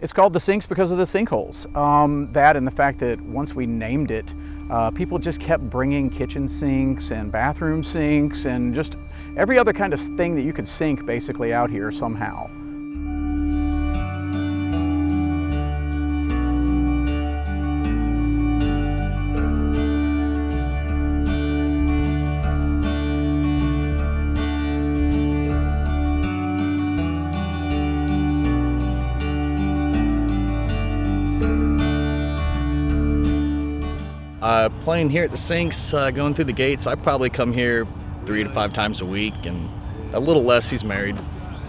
It's called the sinks because of the sinkholes. That and the fact that once we named it, people just kept bringing kitchen sinks and bathroom sinks and just every other kind of thing that you could sink basically out here somehow. Playing here at the sinks, going through the gates, I probably come here 3 to 5 times a week, and a little less. He's married.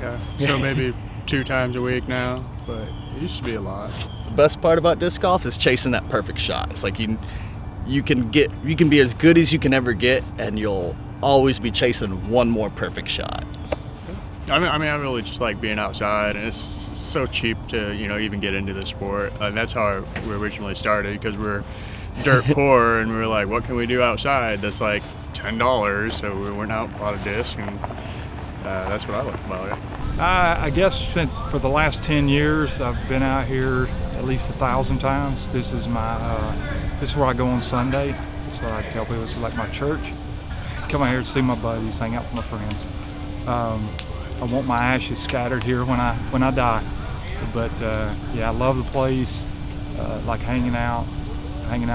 Yeah, so maybe 2 times a week now, but it used to be a lot. The best part about disc golf is chasing that perfect shot. It's like you can be as good as you can ever get, and you'll always be chasing one more perfect shot. I mean, I really just like being outside, and it's so cheap to even get into the sport. And that's how we originally started, because we're dirt poor, and we were like, what can we do outside that's like $10? So we went out and bought a disc, and that's what I like about it. I guess for the last 10 years, I've been out here at least 1,000 times. This is where I go on Sunday. That's what I tell people. It's like my church. Come out here to see my buddies, hang out with my friends. I want my ashes scattered here when I die. But yeah, I love the place. Like hanging out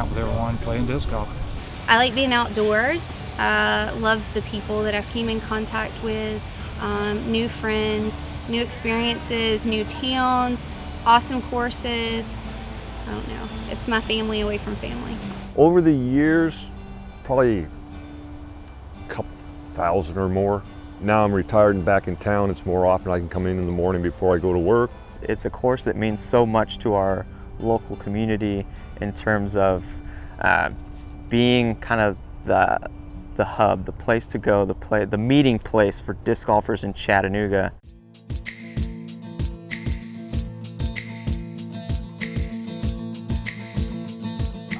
with everyone, playing disc golf. I like being outdoors. Love the people that I've came in contact with, new friends, new experiences, new towns, awesome courses. I don't know. It's my family away from family. Over the years, probably a couple thousand or more. Now I'm retired and back in town. It's more often I can come in the morning before I go to work. It's a course that means so much to our local community in terms of being kind of the hub, the place to go, the meeting place for disc golfers in Chattanooga.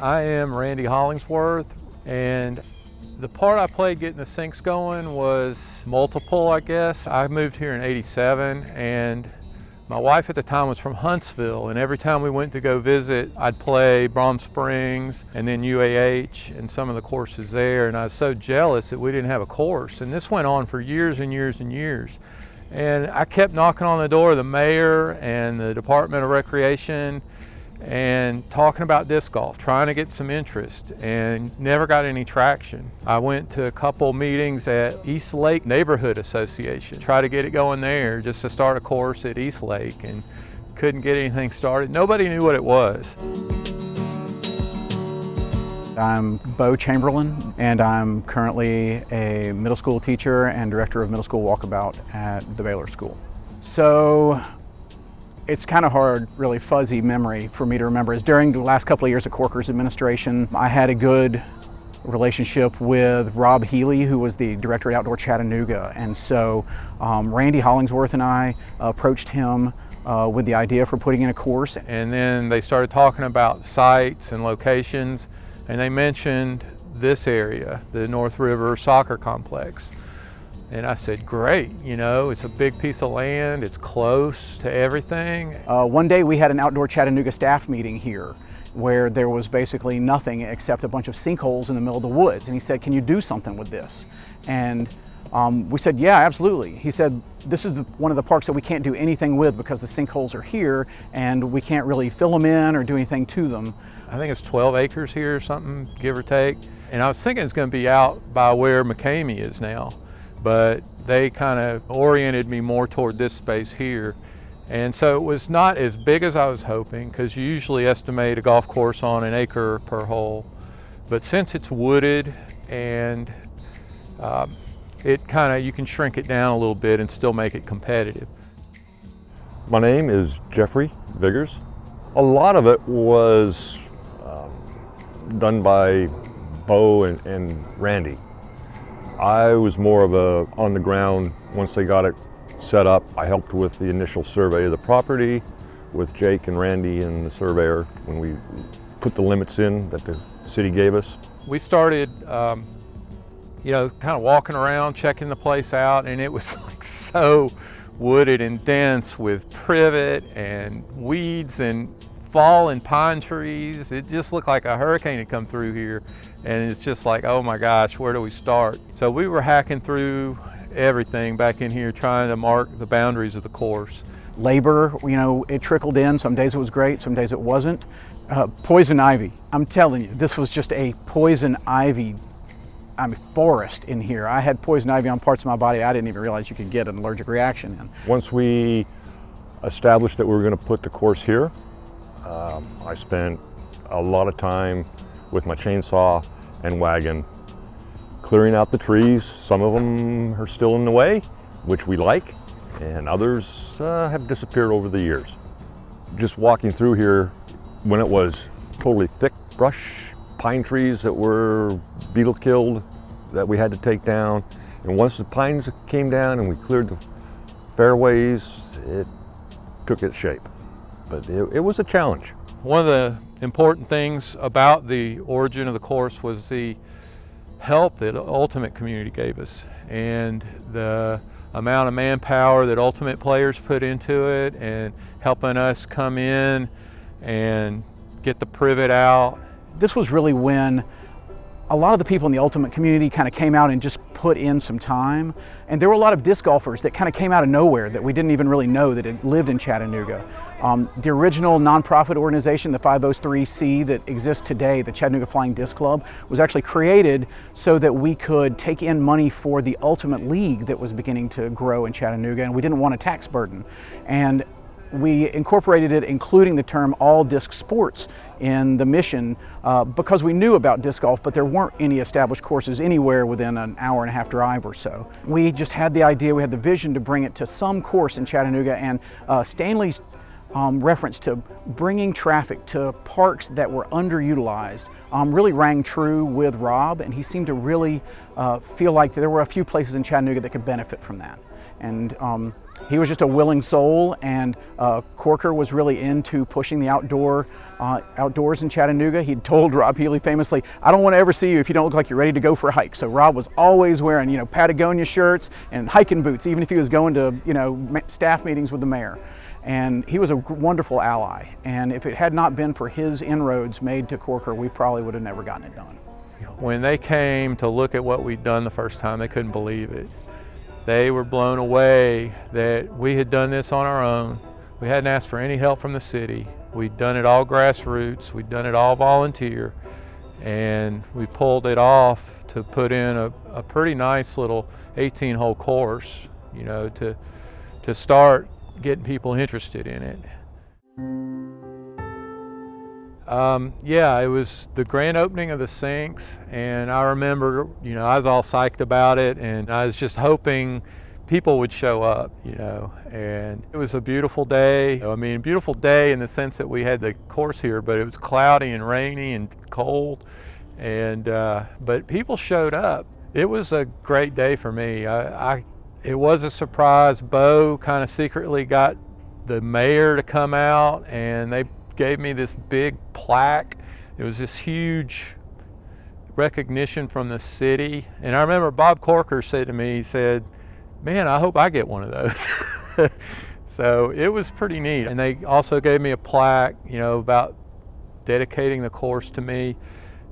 I am Randy Hollingsworth, and the part I played getting the sinks going was multiple, I guess. I moved here in '87, and my wife at the time was from Huntsville, and every time we went to go visit, I'd play Brom Springs and then UAH and some of the courses there, and I was so jealous that we didn't have a course. And this went on for years and years and years. And I kept knocking on the door of the mayor and the Department of Recreation and talking about disc golf, trying to get some interest, and never got any traction. I went to a couple meetings at East Lake Neighborhood Association, try to get it going there, just to start a course at East Lake, and couldn't get anything started. Nobody knew what it was. I'm Bo Chamberlain, and I'm currently a middle school teacher and director of middle school walkabout at the Baylor School. So it's kind of hard, really fuzzy memory for me to remember. Is during the last couple of years of Corker's administration, I had a good relationship with Rob Healy, who was the director at Outdoor Chattanooga. And so Randy Hollingsworth and I approached him with the idea for putting in a course. And then they started talking about sites and locations, and they mentioned this area, the North River Soccer Complex. And I said, great, it's a big piece of land, it's close to everything. One day we had an Outdoor Chattanooga staff meeting here where there was basically nothing except a bunch of sinkholes in the middle of the woods. And he said, can you do something with this? And we said, yeah, absolutely. He said, this is one of the parks that we can't do anything with because the sinkholes are here and we can't really fill them in or do anything to them. I think it's 12 acres here or something, give or take. And I was thinking it's going to be out by where McCamey is now, but they kind of oriented me more toward this space here. And so it was not as big as I was hoping, because you usually estimate a golf course on an acre per hole. But since it's wooded and you can shrink it down a little bit and still make it competitive. My name is Jeffrey Viggers. A lot of it was done by Bo and Randy. I was more of a on the ground. Once they got it set up, I helped with the initial survey of the property with Jake and Randy and the surveyor when we put the limits in that the city gave us. We started kind of walking around, checking the place out, and it was like so wooded and dense with privet and weeds and fallen pine trees. It just looked like a hurricane had come through here, and it's just like, oh my gosh, where do we start? So we were hacking through everything back in here trying to mark the boundaries of the course. Labor, you know, it trickled in. Some days it was great, some days it wasn't. Poison ivy, I'm telling you, this was just a poison ivy forest in here. I had poison ivy on parts of my body I didn't even realize you could get an allergic reaction in. Once we established that we were going to put the course here, I spent a lot of time with my chainsaw and wagon clearing out the trees. Some of them are still in the way, which we like, and others have disappeared over the years. Just walking through here when it was totally thick brush, pine trees that were beetle killed that we had to take down. And once the pines came down and we cleared the fairways, it took its shape. But it was a challenge. One of the important things about the origin of the course was the help that Ultimate community gave us, and the amount of manpower that Ultimate players put into it, and helping us come in and get the privet out. This was really when a lot of the people in the Ultimate community kind of came out and just put in some time. And there were a lot of disc golfers that kind of came out of nowhere that we didn't even really know that had lived in Chattanooga. The original nonprofit organization, the 503c that exists today, the Chattanooga Flying Disc Club, was actually created so that we could take in money for the Ultimate League that was beginning to grow in Chattanooga, and we didn't want a tax burden. And we incorporated it, including the term all disc sports, in the mission because we knew about disc golf, but there weren't any established courses anywhere within an hour and a half drive or so. We just had the idea, we had the vision to bring it to some course in Chattanooga, and Stanley's reference to bringing traffic to parks that were underutilized really rang true with Rob, and he seemed to really feel like there were a few places in Chattanooga that could benefit from that. And he was just a willing soul, and Corker was really into pushing the outdoors in Chattanooga. He'd told Rob Healy famously, "I don't want to ever see you if you don't look like you're ready to go for a hike." So Rob was always wearing, you know, Patagonia shirts and hiking boots, even if he was going to, you know, staff meetings with the mayor. And he was a wonderful ally. And if it had not been for his inroads made to Corker, we probably would have never gotten it done. When they came to look at what we'd done the first time, they couldn't believe it. They were blown away that we had done this on our own. We hadn't asked for any help from the city. We'd done it all grassroots. We'd done it all volunteer. And we pulled it off to put in a pretty nice little 18-hole course, you know, to start getting people interested in it. Yeah, it was the grand opening of the sinks, and I remember, you know, I was all psyched about it, and I was just hoping people would show up, you know, and it was a beautiful day. I mean, beautiful day in the sense that we had the course here, but it was cloudy and rainy and cold, and but people showed up. It was a great day for me. It was a surprise. Bo kind of secretly got the mayor to come out, and they gave me this big plaque. It was this huge recognition from the city. And I remember Bob Corker said to me, he said, "Man, I hope I get one of those." So it was pretty neat. And they also gave me a plaque, you know, about dedicating the course to me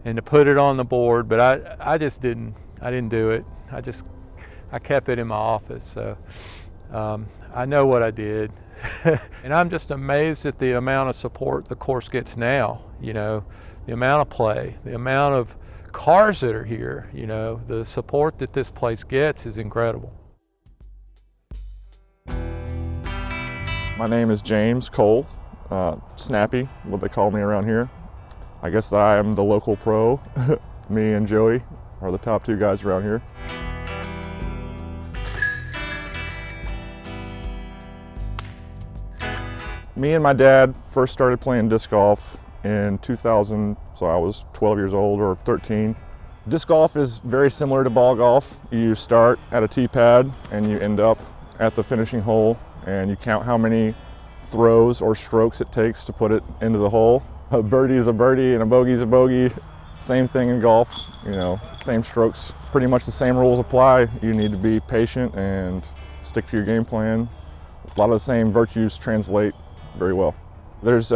and to put it on the board. But I didn't do it. I kept it in my office. So I know what I did. And I'm just amazed at the amount of support the course gets now, you know, the amount of play, the amount of cars that are here, you know, the support that this place gets is incredible. My name is James Cole, Snappy, what they call me around here. I guess that I am the local pro. Me and Joey are the top two guys around here. Me and my dad first started playing disc golf in 2000, so I was 12 years old or 13. Disc golf is very similar to ball golf. You start at a tee pad and you end up at the finishing hole, and you count how many throws or strokes it takes to put it into the hole. A birdie is a birdie and a bogey is a bogey. Same thing in golf, you know, same strokes. Pretty much the same rules apply. You need to be patient and stick to your game plan A lot of the same virtues translate very well. There's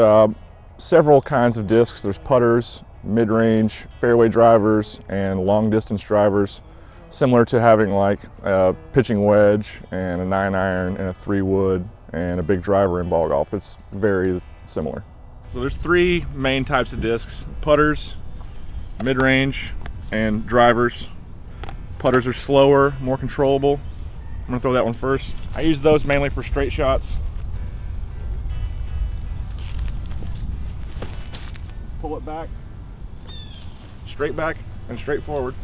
several kinds of discs. There's putters, mid-range, fairway drivers, and long-distance drivers, similar to having like a pitching wedge and a 9-iron and a 3-wood and a big driver in ball golf. It's very similar. So there's 3 main types of discs: putters, mid-range, and drivers. Putters are slower, more controllable. I'm gonna throw that one first. I use those mainly for straight shots. Pull it back, straight back, and straight forward.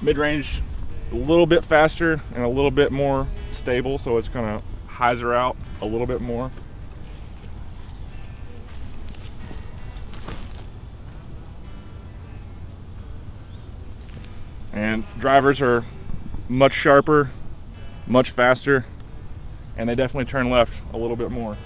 Mid-range, a little bit faster and a little bit more stable, so it's gonna hyzer out a little bit more. And drivers are much sharper, much faster, and they definitely turn left a little bit more.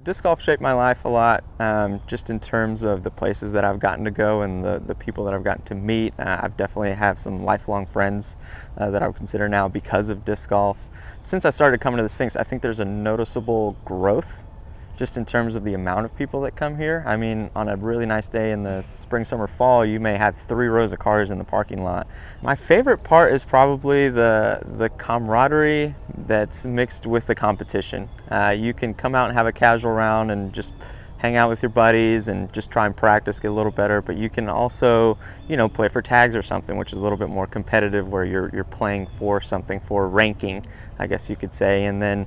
Disc golf shaped my life a lot, just in terms of the places that I've gotten to go and the people that I've gotten to meet. I've definitely have some lifelong friends that I would consider now because of disc golf. Since I started coming to the Sinks, I think there's a noticeable growth just in terms of the amount of people that come here. I mean, on a really nice day in the spring, summer, fall, you may have 3 rows of cars in the parking lot. My favorite part is probably the camaraderie that's mixed with the competition. You can come out and have a casual round and just hang out with your buddies and just try and practice, get a little better, but you can also, you know, play for tags or something, which is a little bit more competitive, where you're playing for something, for ranking, I guess you could say. And then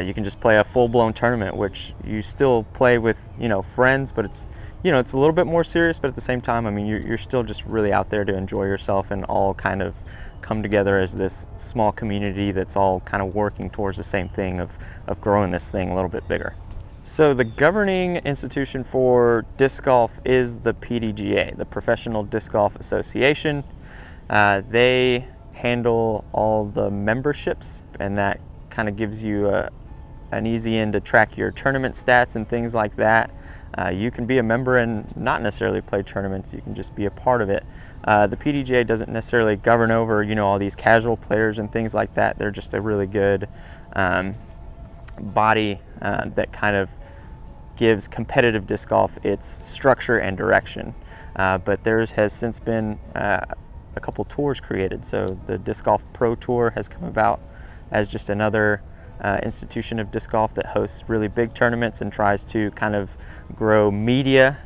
you can just play a full-blown tournament, which you still play with, you know, friends, but it's, you know, it's a little bit more serious, but at the same time, I mean, you're still just really out there to enjoy yourself and all kind of come together as this small community that's all kind of working towards the same thing of growing this thing a little bit bigger. So the governing institution for disc golf is the PDGA, the Professional Disc Golf Association. They handle all the memberships, and that kind of gives you an easy end to track your tournament stats and things like that. You can be a member and not necessarily play tournaments, you can just be a part of it. The PDGA doesn't necessarily govern over, you know, all these casual players and things like that. They're just a really good body that kind of gives competitive disc golf its structure and direction. But there has since been a couple tours created. So the Disc Golf Pro Tour has come about as just another institution of disc golf that hosts really big tournaments and tries to kind of grow media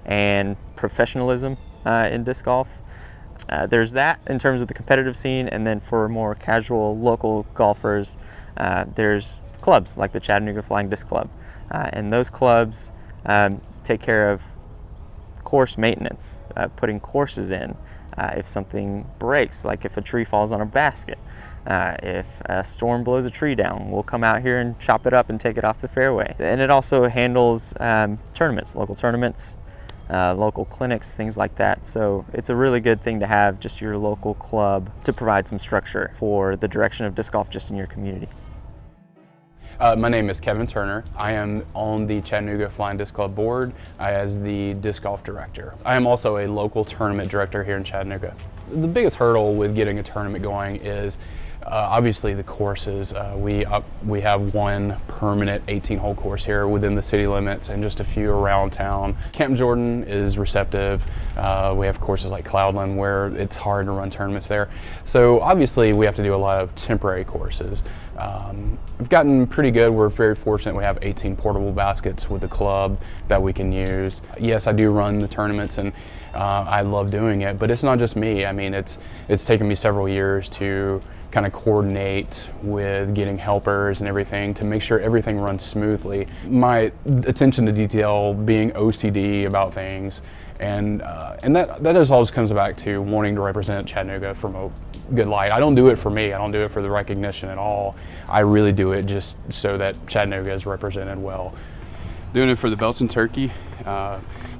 and professionalism in disc golf. There's that in terms of the competitive scene, and then for more casual local golfers, there's clubs like the Chattanooga Flying Disc Club. And those clubs take care of course maintenance, putting courses in. If something breaks, like if a tree falls on a basket, if a storm blows a tree down, we'll come out here and chop it up and take it off the fairway. And it also handles tournaments, local clinics, things like that. So it's a really good thing to have just your local club to provide some structure for the direction of disc golf just in your community. My name is Kevin Turner. I am on the Chattanooga Flying Disc Club board as the disc golf director. I am also a local tournament director here in Chattanooga. The biggest hurdle with getting a tournament going is obviously the courses. We have one permanent 18-hole course here within the city limits and just a few around town. Camp Jordan is receptive. We have courses like Cloudland where it's hard to run tournaments there. So obviously we have to do a lot of temporary courses. We've gotten pretty good. We're very fortunate we have 18 portable baskets with the club that we can use. Yes, I do run the tournaments and I love doing it, but it's not just me. I mean, it's taken me several years to kind of coordinate with getting helpers and everything to make sure everything runs smoothly. My attention to detail, being OCD about things, and that just all just comes back to wanting to represent Chattanooga from a good light. I don't do it for me. I don't do it for the recognition at all. I really do it just so that Chattanooga is represented well. Doing it for the Belton Turkey.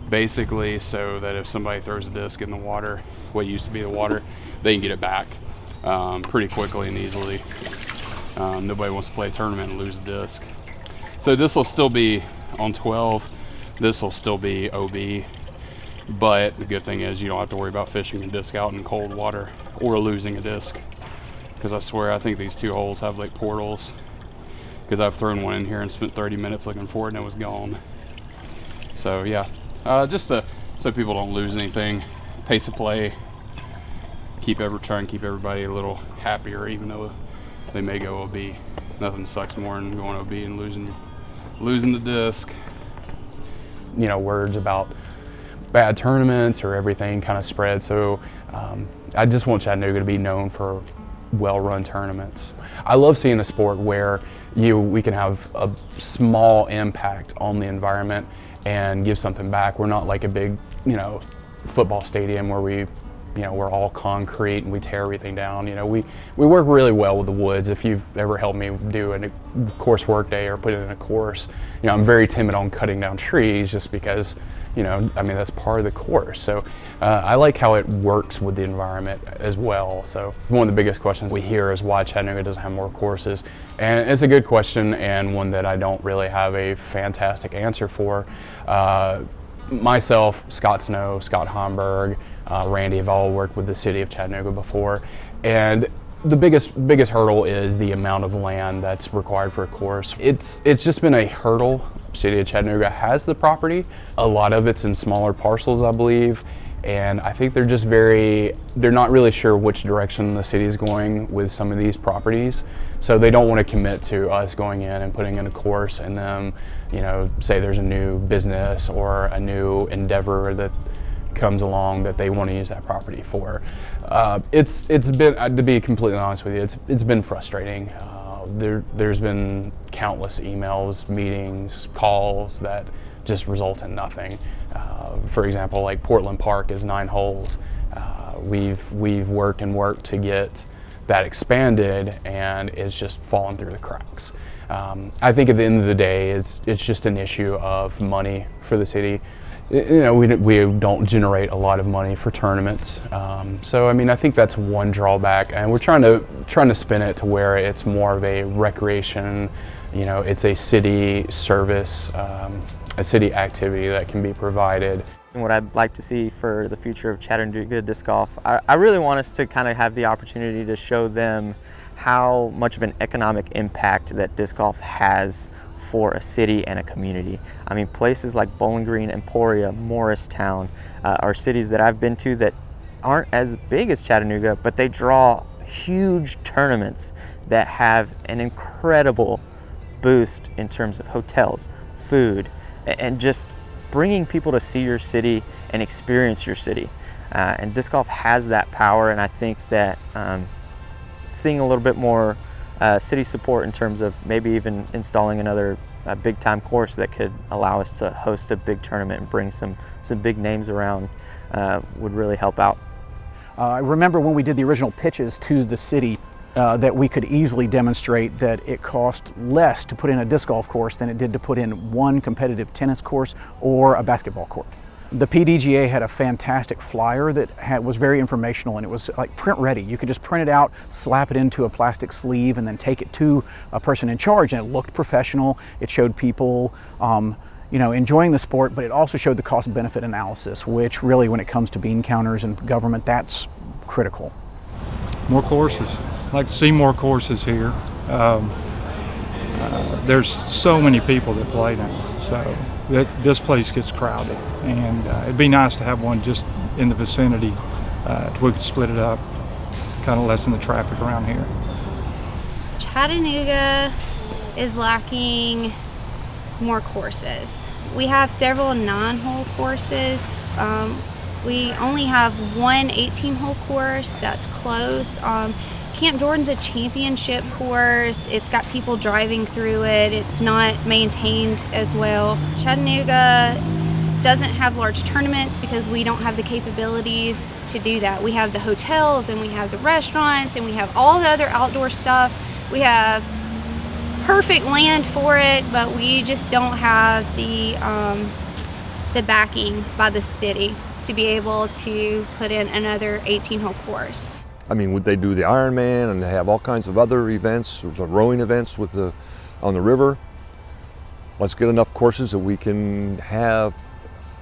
basically so that if somebody throws a disc in the water, what used to be the water, they can get it back pretty quickly and easily. Nobody wants to play a tournament and lose a disc. So this will still be on 12. This will still be OB. But the good thing is you don't have to worry about fishing a disc out in cold water or losing a disc. Because I swear, I think these 2 holes have like portals. Because I've thrown one in here and spent 30 minutes looking for it and it was gone. So yeah, just so people don't lose anything. Pace of play. Try and keep everybody a little happier, even though they may go OB. Nothing sucks more than going OB and losing the disc. You know, words about bad tournaments or everything kind of spread. So I just want Chattanooga to be known for well-run tournaments. I love seeing a sport where we can have a small impact on the environment and give something back. We're not like a big, football stadium where we're all concrete and we tear everything down. We work really well with the woods. If you've ever helped me do a course work day or put it in a course, I'm very timid on cutting down trees just because, that's part of the course. So I like how it works with the environment as well. So one of the biggest questions we hear is why Chattanooga doesn't have more courses. And it's a good question and one that I don't really have a fantastic answer for. Myself, Scott Snow, Scott Homburg, Randy have all worked with the city of Chattanooga before, and the biggest hurdle is the amount of land that's required for a course. It's just been a hurdle. City of Chattanooga has the property. A lot of it's in smaller parcels, I believe, and I think they're not really sure which direction the city is going with some of these properties. So they don't want to commit to us going in and putting in a course and then, say there's a new business or a new endeavor that comes along that they want to use that property for. It's been, to be completely honest with you, it's been frustrating. There's been countless emails, meetings, calls that just result in nothing. For example, like Portland Park is 9 holes. We've worked to get that expanded, and it's just fallen through the cracks. I think at the end of the day, it's just an issue of money for the city. We don't generate a lot of money for tournaments. So I think that's one drawback, and we're trying to spin it to where it's more of a recreation. It's a city service, a city activity that can be provided. And what I'd like to see for the future of Chattanooga Disc Golf, I really want us to kind of have the opportunity to show them how much of an economic impact that disc golf has for a city and a community. Places like Bowling Green, Emporia, Morristown are cities that I've been to that aren't as big as Chattanooga, but they draw huge tournaments that have an incredible boost in terms of hotels, food, and just bringing people to see your city and experience your city. And disc golf has that power, and I think that seeing a little bit more city support in terms of maybe even installing another big time course that could allow us to host a big tournament and bring some big names around would really help out. I remember when we did the original pitches to the city that we could easily demonstrate that it cost less to put in a disc golf course than it did to put in one competitive tennis course or a basketball court. The PDGA had a fantastic flyer that was very informational, and it was like print ready. You could just print it out, slap it into a plastic sleeve, and then take it to a person in charge, and it looked professional. It showed people enjoying the sport, but it also showed the cost-benefit analysis, which really, when it comes to bean counters and government, that's critical. More courses. I'd like to see more courses here. There's so many people that play now, so this place gets crowded, and it'd be nice to have one just in the vicinity to we could split it up, kind of lessen the traffic around here. Chattanooga is lacking more courses. We have several 9-hole courses. We only have one 18-hole course that's closed. Camp Jordan's a championship course. It's got people driving through it. It's not maintained as well. Chattanooga doesn't have large tournaments because we don't have the capabilities to do that. We have the hotels, and we have the restaurants, and we have all the other outdoor stuff. We have perfect land for it, but we just don't have the the backing by the city to be able to put in another 18-hole course. I mean, would they do the Ironman and they have all kinds of other events, the rowing events on the river? Let's get enough courses that we can have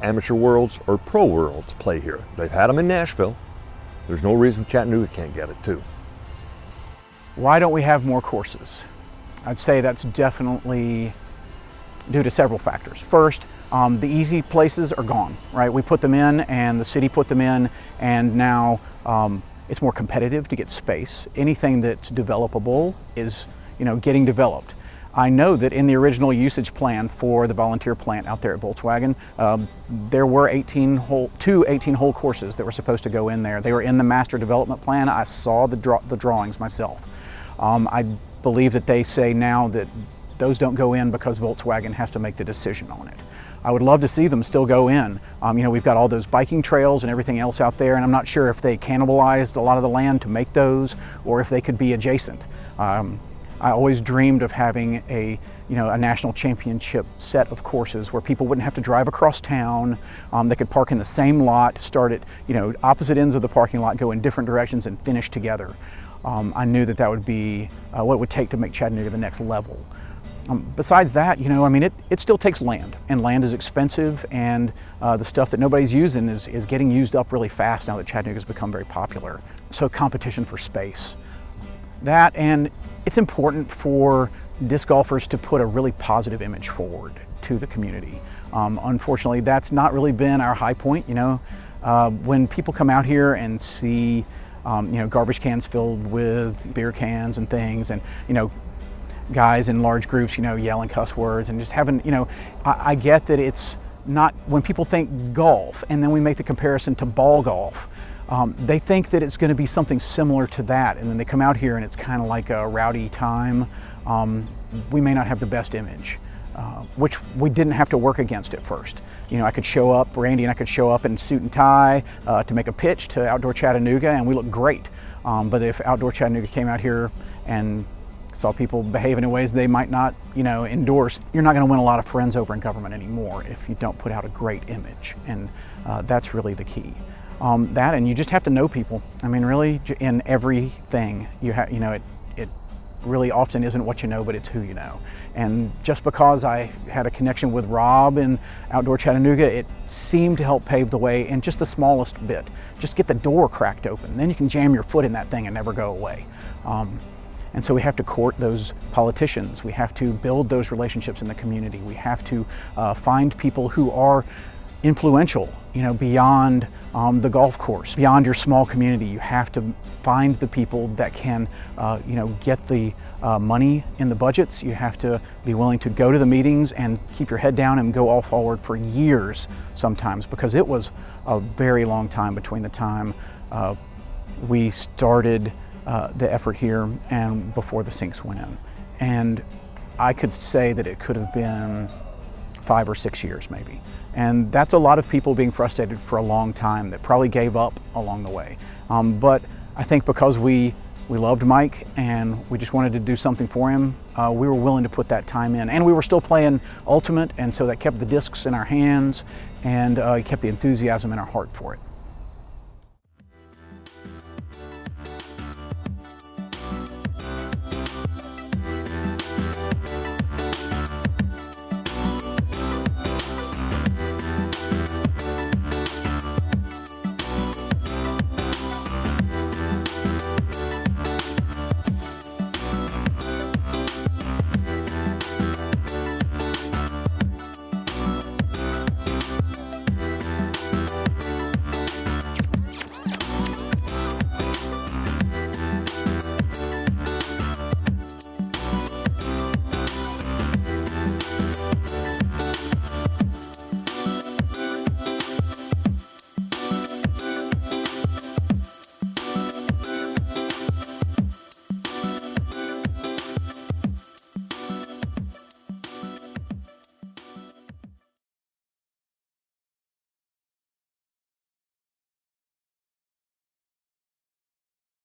amateur worlds or pro worlds play here. They've had them in Nashville. There's no reason Chattanooga can't get it too. Why don't we have more courses? I'd say that's definitely due to several factors. First, the easy places are gone, right? We put them in and the city put them in, and now it's more competitive to get space. Anything that's developable is, getting developed. I know that in the original usage plan for the volunteer plant out there at Volkswagen, there were two 18-hole courses that were supposed to go in there. They were in the master development plan. I saw the drawings myself. I believe that they say now that those don't go in because Volkswagen has to make the decision on it. I would love to see them still go in. We've got all those biking trails and everything else out there, and I'm not sure if they cannibalized a lot of the land to make those or if they could be adjacent. I always dreamed of having a national championship set of courses where people wouldn't have to drive across town. They could park in the same lot, start at opposite ends of the parking lot, go in different directions, and finish together. I knew that would be what it would take to make Chattanooga the next level. Besides that, it still takes land, and land is expensive, and the stuff that nobody's using is getting used up really fast now that Chattanooga's become very popular. So competition for space. That, and it's important for disc golfers to put a really positive image forward to the community. Unfortunately, that's not really been our high point. When people come out here and see garbage cans filled with beer cans and things, and guys in large groups, yelling cuss words and just having, I get that it's not, when people think golf and then we make the comparison to ball golf, they think that it's going to be something similar to that, and then they come out here and it's kind of like a rowdy time. We may not have the best image, which we didn't have to work against at first. I could show up, Randy and I could show up in suit and tie to make a pitch to Outdoor Chattanooga, and we looked great. But if Outdoor Chattanooga came out here and saw people behaving in ways they might not, endorse, you're not going to win a lot of friends over in government anymore if you don't put out a great image, and that's really the key. That, and you just have to know people. Really, in everything, it really often isn't what you know, but it's who you know. And just because I had a connection with Rob in Outdoor Chattanooga, it seemed to help pave the way in just the smallest bit. Just get the door cracked open, then you can jam your foot in that thing and never go away. And so we have to court those politicians. We have to build those relationships in the community. We have to find people who are influential, beyond the golf course, beyond your small community. You have to find the people that can, get the money in the budgets. You have to be willing to go to the meetings and keep your head down and go all forward for years sometimes, because it was a very long time between the time we started the effort here and before the sinks went in. And I could say that it could have been 5 or 6 years maybe. And that's a lot of people being frustrated for a long time that probably gave up along the way. But I think because we loved Mike and we just wanted to do something for him, we were willing to put that time in. And we were still playing Ultimate, and so that kept the discs in our hands and kept the enthusiasm in our heart for it.